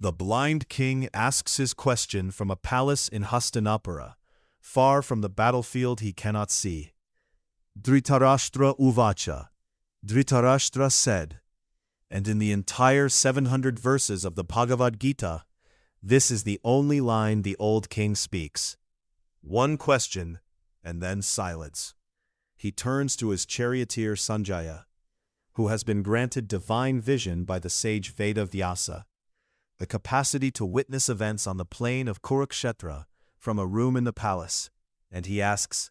The blind king asks his question from a palace in Hastinapura, far from the battlefield he cannot see. Dhritarashtra uvacha. Dhritarashtra said. And in the entire 700 verses of the Bhagavad Gītā, this is the only line the old king speaks. One question, and then silence. He turns to his charioteer Sanjaya, who has been granted divine vision by the sage Veda Vyasa, the capacity to witness events on the plain of Kurukṣetra from a room in the palace, and he asks,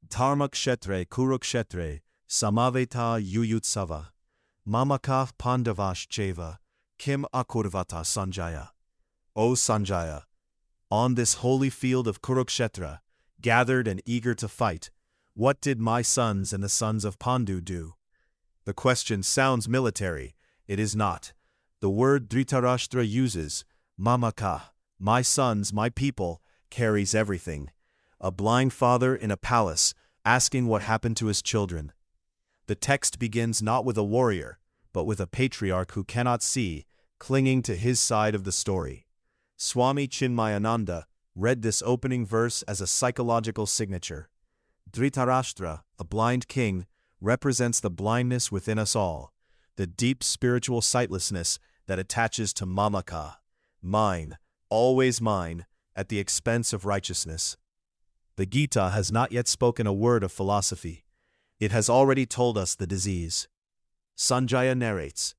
Dharmakshetre Kurukṣetre samaveta yuyutsava, mamakav pandavash cheva, kim akurvata Sanjaya. O Sanjaya, on this holy field of Kurukṣetra, gathered and eager to fight, what did my sons and the sons of Pandu do? The question sounds military. It is not. The word Dhritarashtra uses, mamaka, my sons, my people, carries everything. A blind father in a palace asking what happened to his children. The text begins not with a warrior, but with a patriarch who cannot see, clinging to his side of the story. Swami Chinmayananda read this opening verse as a psychological signature. Dhritarashtra, a blind king, represents the blindness within us all, the deep spiritual sightlessness that attaches to mamaka, mine, always mine, at the expense of righteousness. The Gita has not yet spoken a word of philosophy. It has already told us the disease. Sanjaya narrates,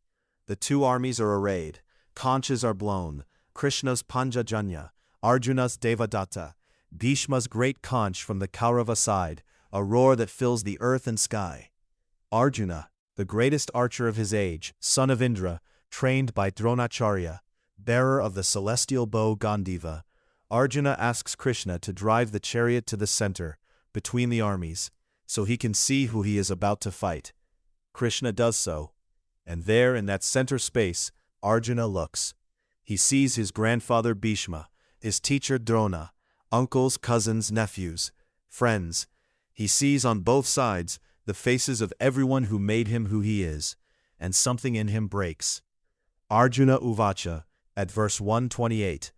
the two armies are arrayed, conches are blown, Krishna's Panjajanya, Arjuna's Devadatta, Bhishma's great conch from the Kaurava side, a roar that fills the earth and sky. Arjuna, the greatest archer of his age, son of Indra, trained by Dronacharya, bearer of the celestial bow Gandiva, Arjuna asks Krishna to drive the chariot to the center, between the armies, so he can see who he is about to fight. Krishna does so, and there in that center space, Arjuna looks. He sees his grandfather Bhishma, his teacher Drona, uncles, cousins, nephews, friends. He sees on both sides the faces of everyone who made him who he is, and something in him breaks. Arjuna uvacha, at verse 128,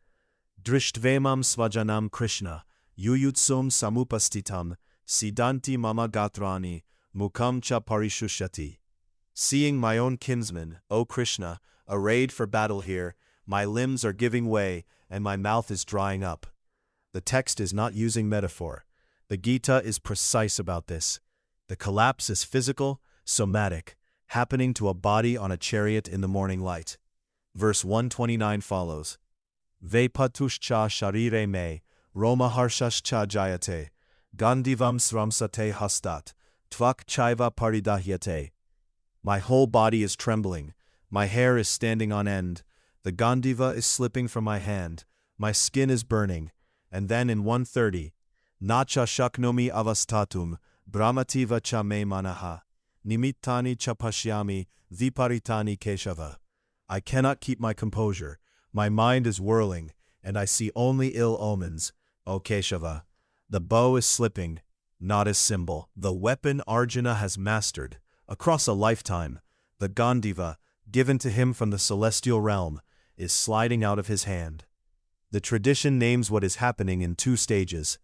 Drishtvemam svajanam Krishna, yuyutsum samupastitam, siddhanti mama gatrani, mukam cha parishushati. Seeing my own kinsman, O Krishna, arrayed for battle here, my limbs are giving way, and my mouth is drying up. The text is not using metaphor. The Gita is precise about this. The collapse is physical, somatic, happening to a body on a chariot in the morning light. Verse 129 follows. Vepatushcha sharire me, romaharshascha jayate, gandivam sramsate hastat, tvak chaiva paridahyate. My whole body is trembling, my hair is standing on end, the gandiva is slipping from my hand, my skin is burning, and then in 130, Nacha shaknomi avastatum, brahmativa cha me manaha, nimittani cha pashyami, viparitani keshava. I cannot keep my composure, my mind is whirling, and I see only ill omens, O Keshava. The bow is slipping, not his symbol. The weapon Arjuna has mastered, across a lifetime, the Gandiva, given to him from the celestial realm, is sliding out of his hand. The tradition names what is happening in two stages.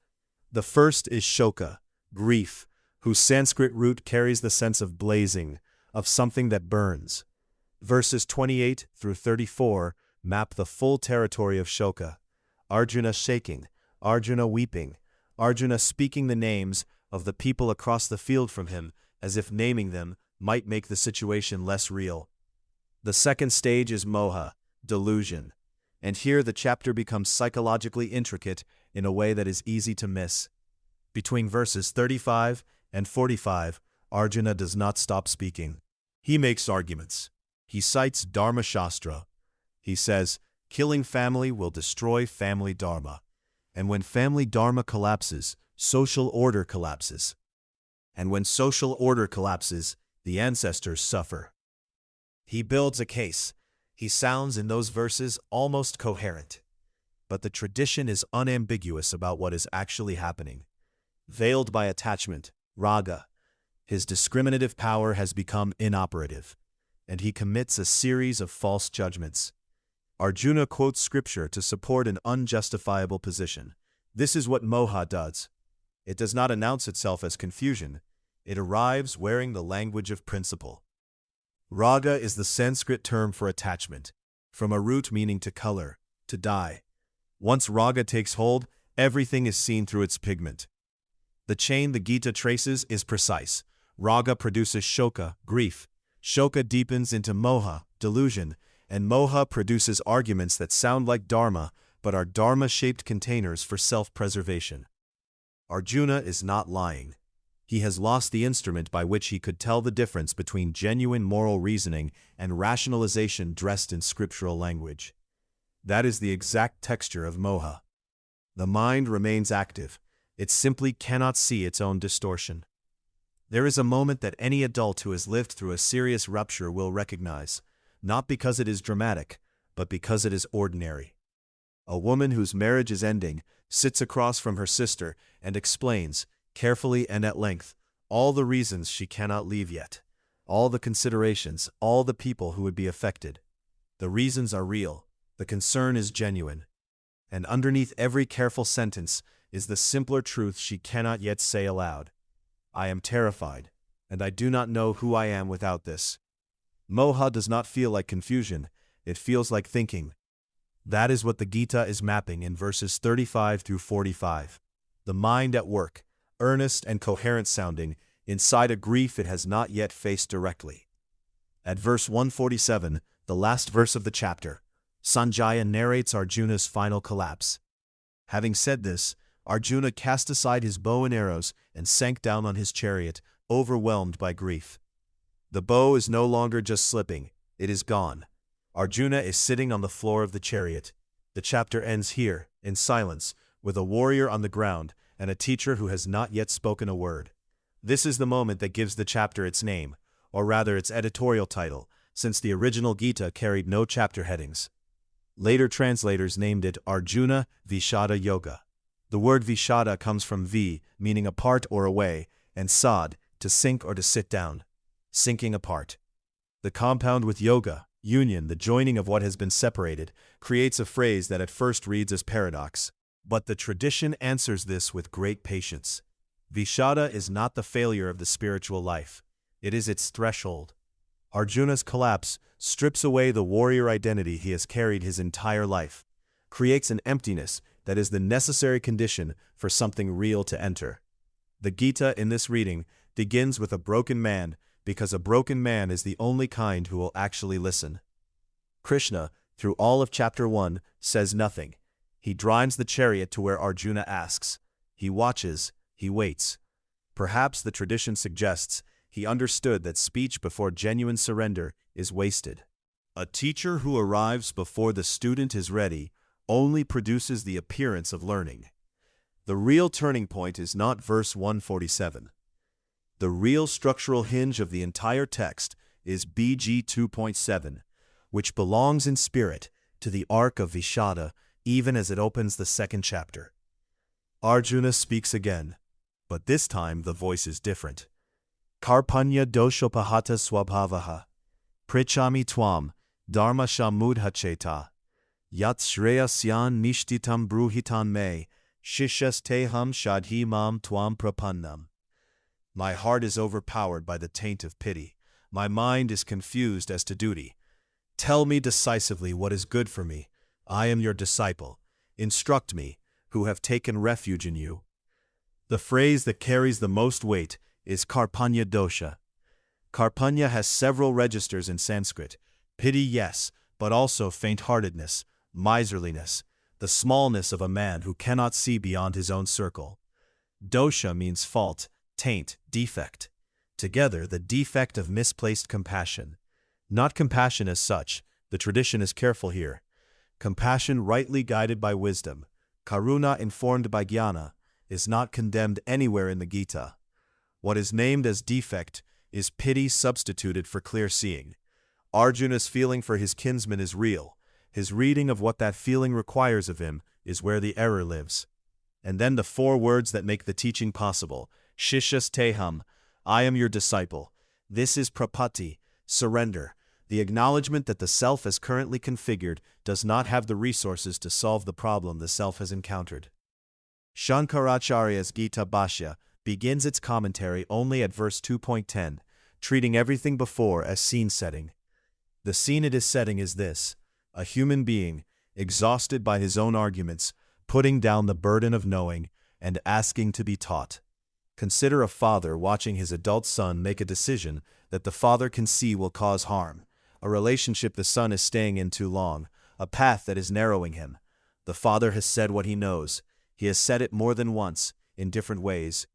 The first is śoka, grief, whose Sanskrit root carries the sense of blazing, of something that burns. Verses 28 through 34 map the full territory of śoka. Arjuna shaking, Arjuna weeping, Arjuna speaking the names of the people across the field from him, as if naming them might make the situation less real. The second stage is moha, delusion, and here the chapter becomes psychologically intricate in a way that is easy to miss. Between verses 35 and 45, Arjuna does not stop speaking. He makes arguments. He cites Dharma Shastra. He says, killing family will destroy family dharma. And when family dharma collapses, social order collapses. And when social order collapses, the ancestors suffer. He builds a case. He sounds in those verses almost coherent. But the tradition is unambiguous about what is actually happening. Veiled by attachment, raga, his discriminative power has become inoperative, and he commits a series of false judgments. Arjuna quotes scripture to support an unjustifiable position. This is what moha does. It does not announce itself as confusion. It arrives wearing the language of principle. Raga is the Sanskrit term for attachment, from a root meaning to color, to dye. Once raga takes hold, everything is seen through its pigment. The chain the Gita traces is precise. Raga produces śoka, grief. Śoka deepens into moha, delusion, and moha produces arguments that sound like dharma, but are dharma-shaped containers for self-preservation. Arjuna is not lying. He has lost the instrument by which he could tell the difference between genuine moral reasoning and rationalization dressed in scriptural language. That is the exact texture of moha. The mind remains active. It simply cannot see its own distortion. There is a moment that any adult who has lived through a serious rupture will recognize, not because it is dramatic, but because it is ordinary. A woman whose marriage is ending sits across from her sister and explains, carefully and at length, all the reasons she cannot leave yet, all the considerations, all the people who would be affected. The reasons are real, the concern is genuine, and underneath every careful sentence is the simpler truth she cannot yet say aloud. I am terrified, and I do not know who I am without this. Moha does not feel like confusion, it feels like thinking. That is what the Gita is mapping in verses 35 through 45. The mind at work, earnest and coherent sounding, inside a grief it has not yet faced directly. At verse 147, the last verse of the chapter, Sanjaya narrates Arjuna's final collapse. Having said this, Arjuna cast aside his bow and arrows and sank down on his chariot, overwhelmed by grief. The bow is no longer just slipping, it is gone. Arjuna is sitting on the floor of the chariot. The chapter ends here, in silence, with a warrior on the ground and a teacher who has not yet spoken a word. This is the moment that gives the chapter its name, or rather its editorial title, since the original Gita carried no chapter headings. Later translators named it Arjuna Vishada Yoga. The word Vishada comes from vi, meaning apart or away, and sad, to sink or to sit down. Sinking apart. The compound with yoga, union, the joining of what has been separated, creates a phrase that at first reads as paradox. But the tradition answers this with great patience. Vishada is not the failure of the spiritual life. It is its threshold. Arjuna's collapse strips away the warrior identity he has carried his entire life, creates an emptiness that is the necessary condition for something real to enter. The Gita in this reading begins with a broken man, because a broken man is the only kind who will actually listen. Krishna, through all of chapter 1, says nothing. He drives the chariot to where Arjuna asks. He watches, he waits. Perhaps the tradition suggests he understood that speech before genuine surrender is wasted. A teacher who arrives before the student is ready only produces the appearance of learning. The real turning point is not verse 147. The real structural hinge of the entire text is BG 2.7, which belongs in spirit to the arc of Vishada even as it opens the second chapter. Arjuna speaks again, but this time the voice is different. Karpanya doshopahata swabhavaha, prichami twam, dharma shamudhacheta, yat shreyasyan nishtitam bruhitan me, shishasteham shadhi mam twam prapannam. My heart is overpowered by the taint of pity. My mind is confused as to duty. Tell me decisively what is good for me. I am your disciple. Instruct me, who have taken refuge in you. The phrase that carries the most weight is Karpanya dosha. Karpanya has several registers in Sanskrit. Pity, yes, but also faint-heartedness, miserliness, the smallness of a man who cannot see beyond his own circle. Dosha means fault, taint, defect. Together, the defect of misplaced compassion. Not compassion as such, the tradition is careful here. Compassion rightly guided by wisdom, karuna informed by jnana, is not condemned anywhere in the Gita. What is named as defect is pity substituted for clear seeing. Arjuna's feeling for his kinsman is real. His reading of what that feeling requires of him is where the error lives. And then the four words that make the teaching possible. Shishas teham, I am your disciple. This is prapatti, surrender, The acknowledgement that the self as currently configured does not have the resources to solve the problem the self has encountered. Shankaracharya's Gita Bhashya begins its commentary only at verse 2.10, treating everything before as scene setting. The scene it is setting is this: a human being, exhausted by his own arguments, putting down the burden of knowing and asking to be taught. Consider a father watching his adult son make a decision that the father can see will cause harm, a relationship the son is staying in too long, a path that is narrowing him. The father has said what he knows. He has said it more than once, in different ways.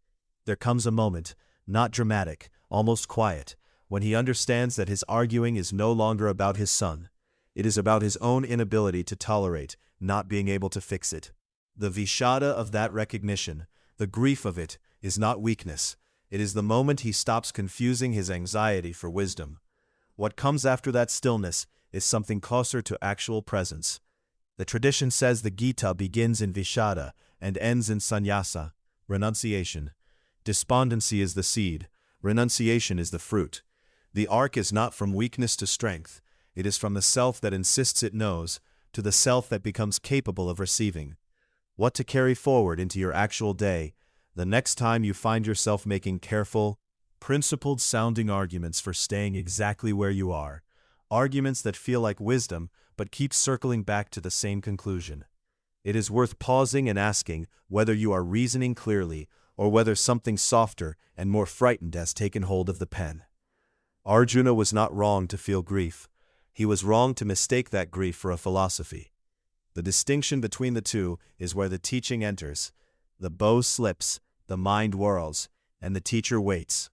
There comes a moment, not dramatic, almost quiet, when he understands that his arguing is no longer about his son. It is about his own inability to tolerate not being able to fix it. The viṣāda of that recognition, the grief of it, is not weakness. It is the moment he stops confusing his anxiety for wisdom. What comes after that stillness is something closer to actual presence. The tradition says the Gita begins in viṣāda and ends in sannyasa, renunciation. Despondency is the seed, renunciation is the fruit. The arc is not from weakness to strength. It is from the self that insists it knows to the self that becomes capable of receiving. What to carry forward into your actual day, the next time you find yourself making careful, principled-sounding arguments for staying exactly where you are, arguments that feel like wisdom but keep circling back to the same conclusion. It is worth pausing and asking whether you are reasoning clearly or whether something softer and more frightened has taken hold of the pen. Arjuna was not wrong to feel grief. He was wrong to mistake that grief for a philosophy. The distinction between the two is where the teaching enters. The bow slips, the mind whirls, and the teacher waits.